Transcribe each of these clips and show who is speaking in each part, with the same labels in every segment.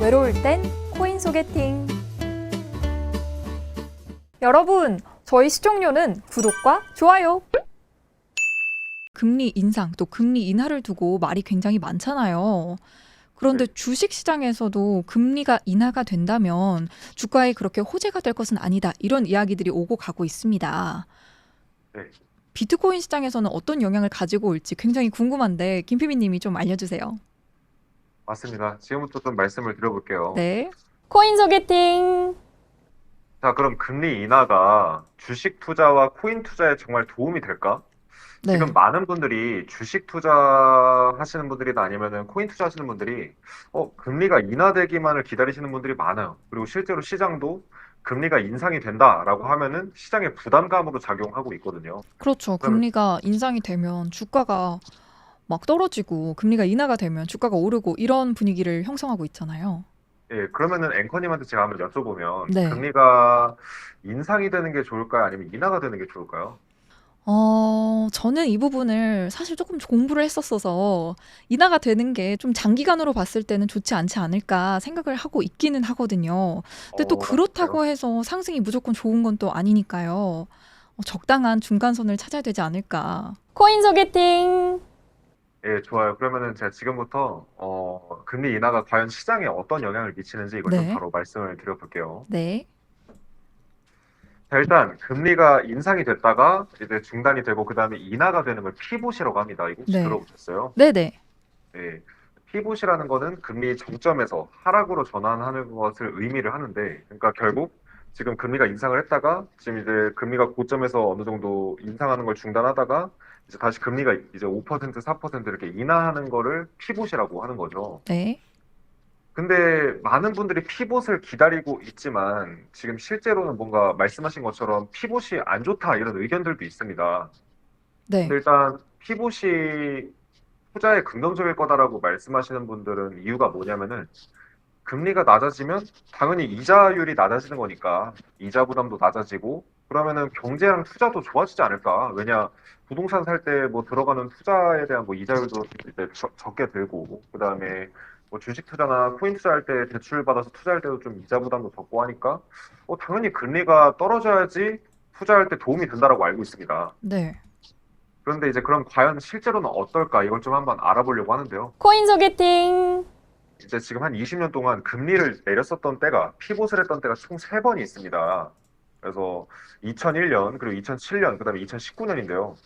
Speaker 1: 외로울 땐 코인 소개팅. 여러분, 저희 시청료는 구독과 좋아요.
Speaker 2: 금리 인상, 또 금리 인하를 두고 말이 굉장히 많잖아요. 그런데 주식시장에서도 금리가 인하가 된다면 주가에 그렇게 호재가 될 것은 아니다. 이런 이야기들이 오고 가고 있습니다.
Speaker 3: 네,
Speaker 2: 비트코인 시장에서는 어떤 영향을 가지고 올지 굉장히 궁금한데 김피비님이 좀 알려주세요.
Speaker 3: 맞습니다. 지금부터 좀 말씀을 드려볼게요.
Speaker 2: 네.
Speaker 1: 코인 소개팅.
Speaker 3: 자, 그럼 금리 인하가 주식 투자와 코인 투자에 정말 도움이 될까?
Speaker 2: 네.
Speaker 3: 지금 많은 분들이 주식 투자하시는 분들이나 아니면은 코인 투자하시는 분들이 금리가 인하되기만을 기다리시는 분들이 많아요. 그리고 실제로 시장도 금리가 인상이 된다라고 하면은 시장의 부담감으로 작용하고 있거든요.
Speaker 2: 그렇죠.
Speaker 3: 그러면
Speaker 2: 금리가 인상이 되면 주가가 막 떨어지고 금리가 인하가 되면 주가가 오르고 이런 분위기를 형성하고 있잖아요.
Speaker 3: 예, 그러면은 앵커님한테 제가 한번 여쭤보면
Speaker 2: 네.
Speaker 3: 금리가 인상이 되는 게 좋을까요? 아니면 인하가 되는 게 좋을까요?
Speaker 2: 저는 이 부분을 사실 조금 공부를 했었어서 인하가 되는 게 좀 장기간으로 봤을 때는 좋지 않지 않을까 생각을 하고 있기는 하거든요. 근데 또
Speaker 3: 진짜요?
Speaker 2: 그렇다고 해서 상승이 무조건 좋은 건 또 아니니까요. 적당한 중간선을 찾아야 되지 않을까.
Speaker 1: 코인 소개팅.
Speaker 3: 예, 좋아요. 그러면은 제가 지금부터 금리 인하가 과연 시장에 어떤 영향을 미치는지 이걸 좀
Speaker 2: 네.
Speaker 3: 바로 말씀을 드려볼게요.
Speaker 2: 네.
Speaker 3: 자, 일단 금리가 인상이 됐다가 이제 중단이 되고 그다음에 인하가 되는 걸 피봇이라고 합니다. 이거 혹시
Speaker 2: 네.
Speaker 3: 들어보셨어요?
Speaker 2: 네네.
Speaker 3: 예. 피봇이라는 거는 금리 정점에서 하락으로 전환하는 것을 의미를 하는데, 그러니까 결국 지금 금리가 인상을 했다가 지금 이제 금리가 고점에서 어느 정도 인상하는 걸 중단하다가 이제 다시 금리가 이제 5%, 4% 이렇게 인하하는 거를 피봇이라고 하는 거죠.
Speaker 2: 네.
Speaker 3: 근데 많은 분들이 피봇을 기다리고 있지만 지금 실제로는 뭔가 말씀하신 것처럼 피봇이 안 좋다 이런 의견들도 있습니다. 근데
Speaker 2: 네.
Speaker 3: 일단 피봇이 투자에 긍정적일 거다라고 말씀하시는 분들은 이유가 뭐냐면은 금리가 낮아지면 당연히 이자율이 낮아지는 거니까 이자 부담도 낮아지고 그러면은 경제랑 투자도 좋아지지 않을까? 왜냐 부동산 살 때 뭐 들어가는 투자에 대한 뭐 이자율도 이제 적게 들고 그다음에 뭐 주식 투자나 코인 투자할 때 대출 받아서 투자할 때도 좀 이자 부담도 적고 하니까 당연히 금리가 떨어져야지 투자할 때 도움이 된다라고 알고 있습니다.
Speaker 2: 네.
Speaker 3: 그런데 이제 그럼 과연 실제로는 어떨까? 이걸 좀 한번 알아보려고 하는데요.
Speaker 1: 코인 소개팅.
Speaker 3: 이제 지금 한 20년 동안 금리를 내렸었던 때가 피봇을 했던 때가 총 3번이 있습니다. 그래서 2001년 그리고 2007년 그다음에 2019년인데요.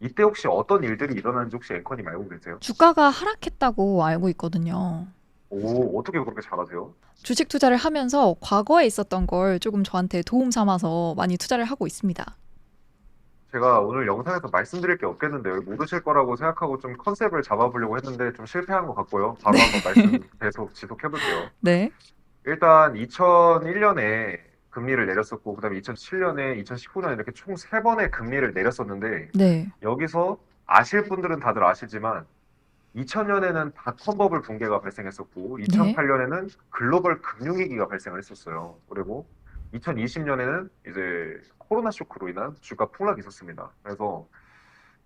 Speaker 3: 이때 혹시 어떤 일들이 일어났는지 혹시 앵커님 알고 계세요?
Speaker 2: 주가가 하락했다고 알고 있거든요.
Speaker 3: 오, 어떻게 그렇게 잘하세요?
Speaker 2: 주식 투자를 하면서 과거에 있었던 걸 조금 저한테 도움 삼아서 많이 투자를 하고 있습니다.
Speaker 3: 제가 오늘 영상에서 말씀드릴 게 없겠는데요. 모르실 거라고 생각하고 좀 컨셉을 잡아보려고 했는데 좀 실패한 것 같고요. 바로 한번 말씀 계속 지속해볼게요.
Speaker 2: 네.
Speaker 3: 일단 2001년에 금리를 내렸었고 그다음에 2007년에 2019년에 이렇게 총 3번의 금리를 내렸었는데
Speaker 2: 네.
Speaker 3: 여기서 아실 분들은 다들 아시지만 2000년에는 닷컴 버블 붕괴가 발생했었고
Speaker 2: 네.
Speaker 3: 2008년에는 글로벌 금융위기가 발생을 했었어요. 그리고 2020년에는 이제 코로나 쇼크로 인한 주가 폭락이 있었습니다. 그래서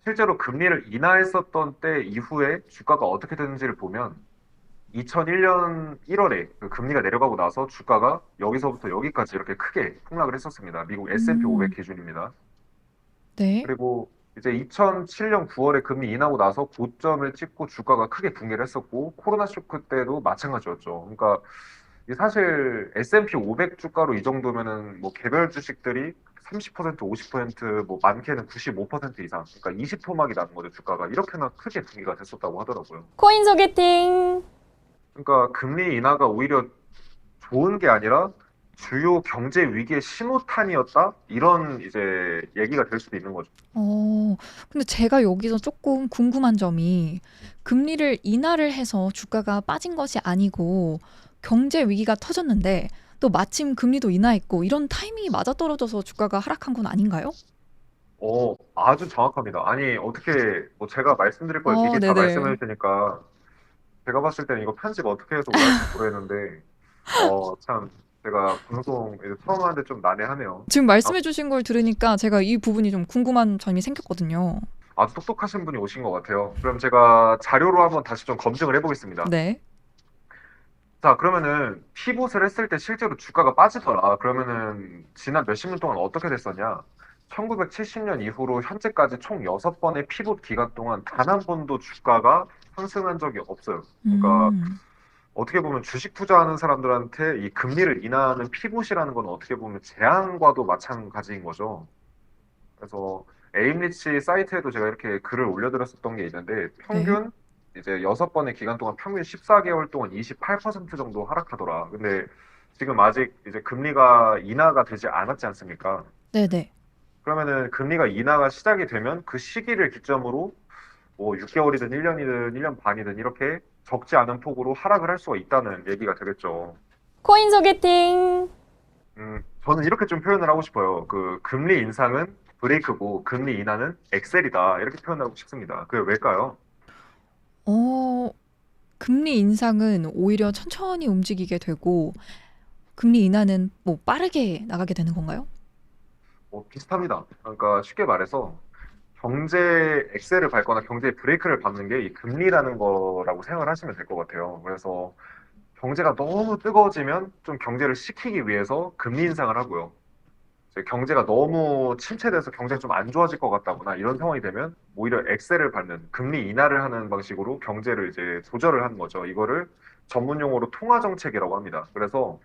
Speaker 3: 실제로 금리를 인하했었던 때 이후에 주가가 어떻게 되는지를 보면 2001년 1월에 그 금리가 내려가고 나서 주가가 여기서부터 여기까지 이렇게 크게 폭락을 했었습니다. 미국 S&P 500 기준입니다.
Speaker 2: 네.
Speaker 3: 그리고 이제 2007년 9월에 금리 인하고 나서 고점을 찍고 주가가 크게 붕괴를 했었고 코로나 쇼크 때도 마찬가지였죠. 그러니까 이게 사실 S&P 500 주가로 이 정도면은 뭐 개별 주식들이 30%, 50%뭐 많게는 95% 이상, 그러니까 20토막이 나는 거죠, 주가가. 이렇게나 크게 붕괴가 됐었다고 하더라고요.
Speaker 1: 코인 소개팅.
Speaker 3: 그러니까 금리 인하가 오히려 좋은 게 아니라 주요 경제 위기의 신호탄이었다? 이런 이제 얘기가 될 수도 있는 거죠.
Speaker 2: 근데 제가 여기서 조금 궁금한 점이 금리를 인하를 해서 주가가 빠진 것이 아니고 경제 위기가 터졌는데 또 마침 금리도 인하했고 이런 타이밍이 맞아떨어져서 주가가 하락한 건 아닌가요?
Speaker 3: 아주 정확합니다. 아니, 어떻게, 뭐 제가 말씀드릴 걸 미리 다
Speaker 2: 네네.
Speaker 3: 말씀해 주시니까 제가 봤을 때는 이거 편집 어떻게 해서 올라갈지 모르겠는데, 참, 제가 방송 이제 처음 하는데 좀 난해하네요.
Speaker 2: 지금
Speaker 3: 아,
Speaker 2: 말씀해 주신 걸 들으니까 제가 이 부분이 좀 궁금한 점이 생겼거든요.
Speaker 3: 아주 똑똑하신 분이 오신 것 같아요. 그럼 제가 자료로 한번 다시 좀 검증을 해보겠습니다.
Speaker 2: 네.
Speaker 3: 자, 그러면은 피봇을 했을 때 실제로 주가가 빠지더라. 그러면은 지난 몇십 년 동안 어떻게 됐었냐? 1970년 이후로 현재까지 총 6번의 피봇 기간 동안 단 한 번도 주가가 상승한 적이 없어요. 그러니까
Speaker 2: 음,
Speaker 3: 어떻게 보면 주식 투자하는 사람들한테 이 금리를 인하하는 피봇이라는 건 어떻게 보면 재앙과도 마찬가지인 거죠. 그래서 에임리치 사이트에도 제가 이렇게 글을 올려드렸었던 게 있는데
Speaker 2: 네.
Speaker 3: 평균 이제 6번의 기간 동안 평균 14개월 동안 28% 정도 하락하더라. 근데 지금 아직 이제 금리가 인하가 되지 않았지 않습니까?
Speaker 2: 네네.
Speaker 3: 그러면은 금리가 인하가 시작이 되면 그 시기를 기점으로 뭐 6개월이든 1년이든 1년 반이든 이렇게 적지 않은 폭으로 하락을 할 수가 있다는 얘기가 되겠죠.
Speaker 1: 코인 소개팅.
Speaker 3: 저는 이렇게 좀 표현을 하고 싶어요. 그 금리 인상은 브레이크고 금리 인하는 엑셀이다. 이렇게 표현하고 싶습니다. 그게 왜일까요?
Speaker 2: 어, 금리 인상은 오히려 천천히 움직이게 되고, 금리 인하는 뭐 빠르게 나가게 되는 건가요?
Speaker 3: 비슷합니다. 그러니까 쉽게 말해서 경제 엑셀을 밟거나 경제 브레이크를 밟는 게 이 금리라는 거라고 생각을 하시면 될 것 같아요. 그래서 경제가 너무 뜨거워지면 좀 경제를 식히기 위해서 금리 인상을 하고요. 이제 경제가 너무 침체돼서 경제가 좀 안 좋아질 것 같다거나 이런 상황이 되면 오히려 엑셀을 밟는 금리 인하를 하는 방식으로 경제를 이제 조절을 하는 거죠. 이거를 전문 용어로 통화 정책이라고 합니다. 그래서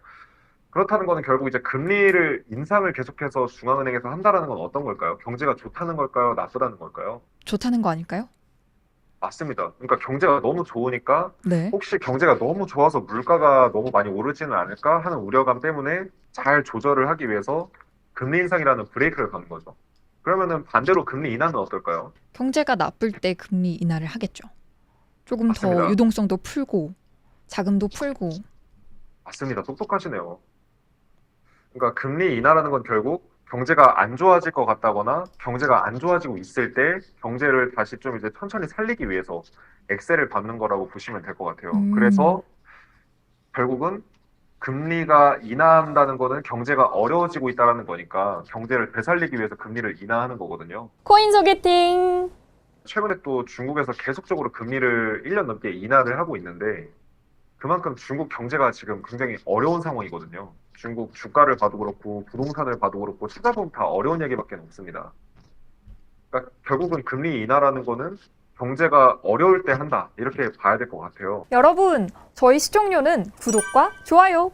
Speaker 3: 그렇다는 거는 결국 이제 금리를 인상을 계속해서 중앙은행에서 한다라는 건 어떤 걸까요? 경제가 좋다는 걸까요? 나쁘다는 걸까요?
Speaker 2: 좋다는 거 아닐까요?
Speaker 3: 맞습니다. 그러니까 경제가 너무 좋으니까
Speaker 2: 네.
Speaker 3: 혹시 경제가 너무 좋아서 물가가 너무 많이 오르지는 않을까 하는 우려감 때문에 잘 조절을 하기 위해서 금리 인상이라는 브레이크를 가는 거죠. 그러면은 반대로 금리 인하는 어떨까요?
Speaker 2: 경제가 나쁠 때 금리 인하를 하겠죠. 조금 더
Speaker 3: 맞습니다.
Speaker 2: 유동성도 풀고, 자금도 풀고.
Speaker 3: 맞습니다. 똑똑하시네요. 그러니까 금리 인하라는 건 결국 경제가 안 좋아질 것 같다거나 경제가 안 좋아지고 있을 때 경제를 다시 좀 이제 천천히 살리기 위해서 엑셀을 밟는 거라고 보시면 될 것 같아요.
Speaker 2: 음,
Speaker 3: 그래서 결국은 금리가 인하한다는 거는 경제가 어려워지고 있다는 거니까 경제를 되살리기 위해서 금리를 인하하는 거거든요.
Speaker 1: 코인 소개팅.
Speaker 3: 최근에 또 중국에서 계속적으로 금리를 1년 넘게 인하를 하고 있는데 그만큼 중국 경제가 지금 굉장히 어려운 상황이거든요. 중국 주가를 봐도 그렇고 부동산을 봐도 그렇고 찾아보면 다 어려운 얘기밖에 없습니다. 그러니까 결국은 금리 인하라는 거는 경제가 어려울 때 한다 이렇게 봐야 될 것 같아요.
Speaker 1: 여러분, 저희 시청료는 구독과 좋아요.